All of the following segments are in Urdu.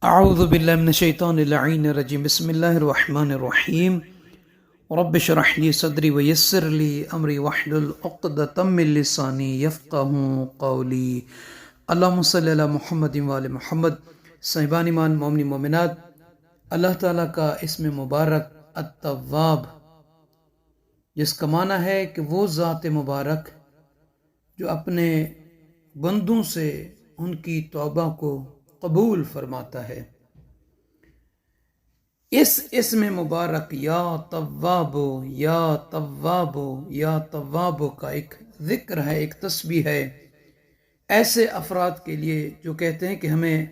اعوذ باللہ من الشیطان اللعین الرجیم بسم اللہ الرحمن الرحیم رب اشرح لی صدری ویسر لی امری واحلل عقدۃ من لسانی یفقہوا قولی اللہم صلی علی محمد وآل محمد۔ صاحبان ایمان مومنین مومنات، اللہ تعالیٰ کا اسم مبارک التواب، جس کا معنی ہے کہ وہ ذات مبارک جو اپنے بندوں سے ان کی توبہ کو قبول فرماتا ہے۔ اس اسم مبارک یا توابو یا توابو یا توابو کا ایک ذکر ہے، ایک تسبیح ہے ایسے افراد کے لیے جو کہتے ہیں کہ ہمیں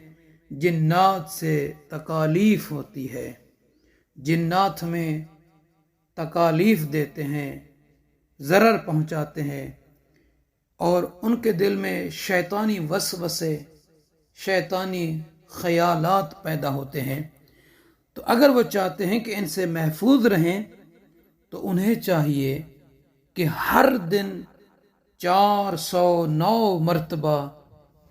جنات سے تکالیف ہوتی ہے، جنات ہمیں تکالیف دیتے ہیں، ضرر پہنچاتے ہیں، اور ان کے دل میں شیطانی وسوسے، شیطانی خیالات پیدا ہوتے ہیں۔ تو اگر وہ چاہتے ہیں کہ ان سے محفوظ رہیں تو انہیں چاہیے کہ ہر دن 409 مرتبہ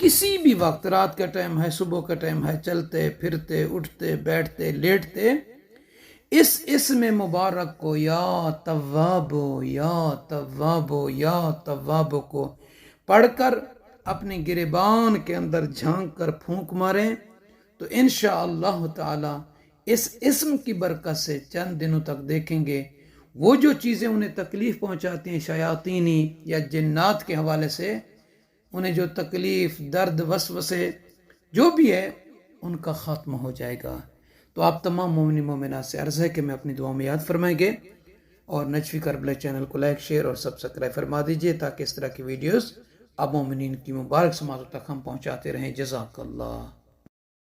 کسی بھی وقت، رات کا ٹائم ہے، صبح کا ٹائم ہے، چلتے پھرتے اٹھتے بیٹھتے لیٹتے، اس اسم مبارک کو یا توابو یا توابو یا توابو کو پڑھ کر اپنے گریبان کے اندر جھانک کر پھونک ماریں تو انشاءاللہ تعالی اس اسم کی برکت سے چند دنوں تک دیکھیں گے وہ جو چیزیں انہیں تکلیف پہنچاتی ہیں شیاطینی یا جنات کے حوالے سے، انہیں جو تکلیف، درد، وسوسے جو بھی ہے، ان کا خاتمہ ہو جائے گا۔ تو آپ تمام مومنین مومنات سے عرض ہے کہ میں اپنی دعا میں یاد فرمائیں گے، اور نجفی کربلا چینل کو لائک، شیئر اور سبسکرائب فرما دیجئے تاکہ اس طرح کی ویڈیوز آپ مومنین کی مبارک سماعتوں تک ہم پہنچاتے رہیں۔ جزاک اللہ۔